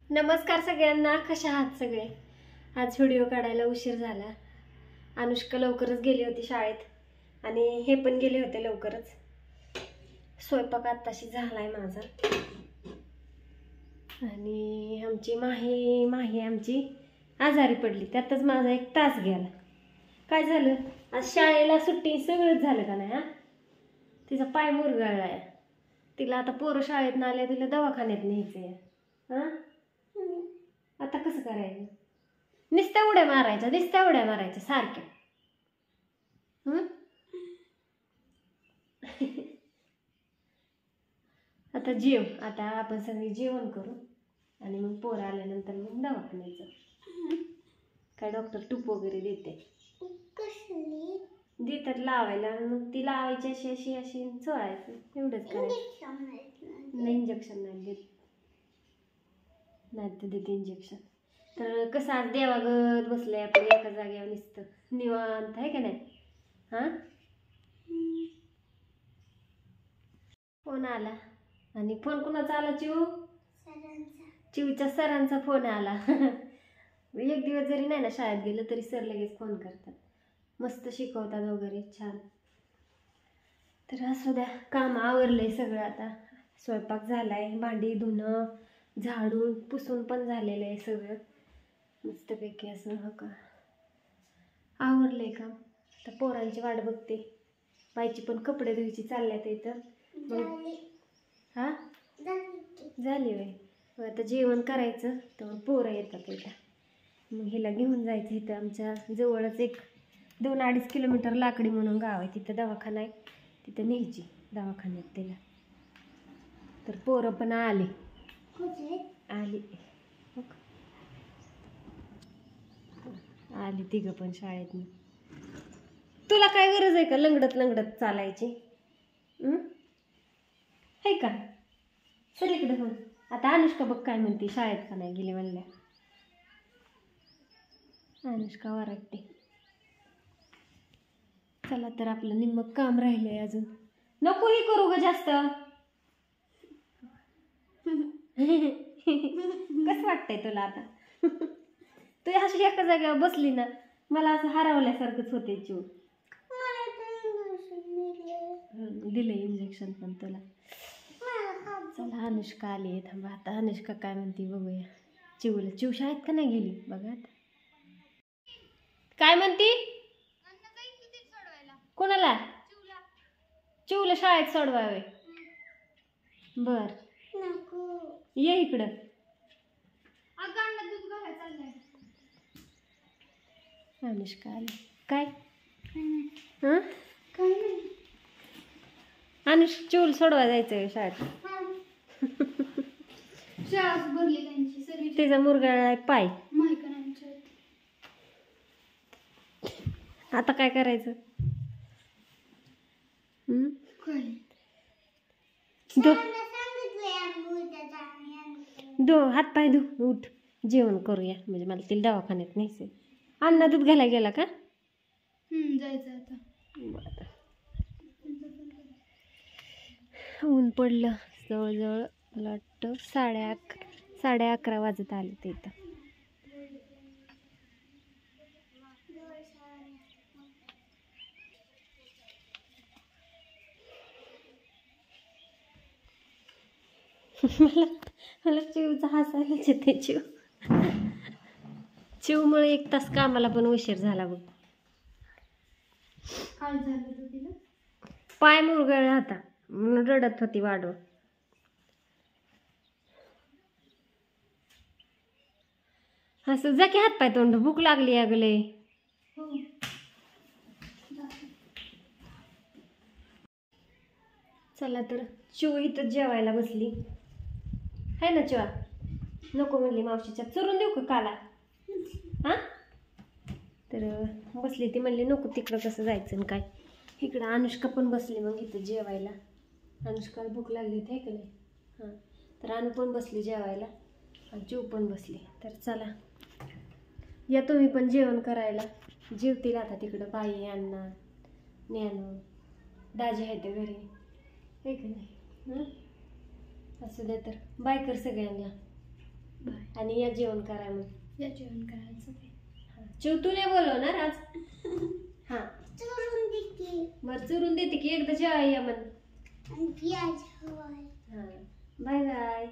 नमस्कार सगळ्यांना, कशा आहात सगळे। आज व्हिडिओ काढायला उशीर झाला। अनुष्का लवकरच गेली होती शाळेत आणि हे पण गेले होते लवकरच। स्वयंपाक आत्ताशी झालाय माझा आणि आमची माही आमची आजारी पडली, त्यातच माझा 1 तास गेला। काय झालं, आज शाळेला सुट्टी सगळंच झालं का नाही। तिचा पाय मुरगळलाय, तिला आता पोरं शाळेत आले, तिला दवाखान्यात न्यायचंय। आता कसं करायचं, नुसत्या उड्या मारायच्या सारख्या। आता आपण सगळे जेवण करू आणि मग पोरं आल्यानंतर मग दवाखान्याचं। काय डॉक्टर टूप वगैरे देते, देतात लावायला, मग ती लावायची अशी अशी चोळायचं, एवढंच करायचं। नाही इंजेक्शन नाही देत, नाही तर देते इंजेक्शन। तर कसं आज देवागत बसलंय आपण एका जागेवर नुसतं निवांत, आहे का नाही। फोन आला, आणि फोन कुणाचा आला? चिवच्या सरांचा फोन आला। एक दिवस जरी नाही ना शाळेत गेलं तरी सर लगेच फोन करतात, मस्त शिकवतात वगैरे, छान। तर असू द्या, काम आवरलंय सगळं। आता स्वयंपाक झालाय, भांडी धुणं झाडून पुसून पण झालेलं आहे सगळं, मस्तपैकी असं हो का आवरलंय काम। आता पोरांची वाट बघते, बाईची पण कपडे धुवायची चालल्यात इथं। हा झाली वय, मग आता जेवण करायचं, तर पोरं येतात इथं, मग हिला घेऊन जायचं। इथं आमच्या जवळच 1-2-2.5 किलोमीटर लाकडी म्हणून गाव आहे, तिथं दवाखाना आहे, तिथं न्यायची दवाखान्यात तिला। तर पोरं पण आली तिघं पण शाळेतून। तुला काय गरज आहे का लंगडत चालायची, है का? चल इकडे हो। आता अनुष्का बघ काय म्हणते, शाळेत का नाही गेली म्हणल्या। अनुष्का वरडते। चला तर आपलं निम्म काम राहिलंय अजून, नको ही करू ग जास्त। कसं वाटतंय तुला आता? तू अशी एका जागेवर बसली ना, मला असं हरवल्यासारखंच होते। चिव दिलं इंजेक्शन पण तुला। चला अनुष्का आली आहे, थांबा आता अनुष्का काय म्हणते बघूया। चिव शाळेत का नाही गेली बघा आता, काय म्हणती? कोणाला? चिवला शाळेत सोडवावे। बर ये इकडं। अनुष्का आली काय? चिवला सोडवा जायचंय शाळेत। तिचा मुरगाळा पाय, आता काय करायचं? हात पाय धु, उठ जेवण करूया, म्हणजे मला तिला दवाखान्यात न्यायचंय। अण्णा दूध घ्यायला गेला का? जायचं आता। ऊन पडलं, जवळजवळ मला वाटतं 11:30 वाजत आले ते इथं। मला चिवचा हसायलाच येते। चिवमुळे 1 तास कामाला पण उशीर झाला बघ। काय झालं तिला? पाय मुरगळला होता म्हणून रडत होती वाढव। असं जा की हात पाय तोंड, भूक लागली अगले। चला तर चिव इथं जेवायला बसली है ना। चिवा नको म्हणली मावशीच्या, चुरून देऊ का काला? तर बसली ती, म्हणली नको तिकडं कसं जायचं काय। इकडं अनुष्का पण बसली मग इथं जेवायला, अनुष्काला भूक लागली होती की नाही। तर अनु पण बसली जेवायला आणि चिव पण बसली। तर चला या तुम्ही पण जेवण करायला, जेवतील आता तिकडं बाई, अण्णा, ज्ञानू, दाजी आहे ते घरी, आहे की नाही। असू द्या तर बाय कर सगळ्यांना, बाय। आणि या जेवण करा मग. या जेवण करायचं ते. चिव तू नाही बोलवणार आज? हा बरं चुरून देते की एकदा जेवा या म्हण. हा बाय बाय.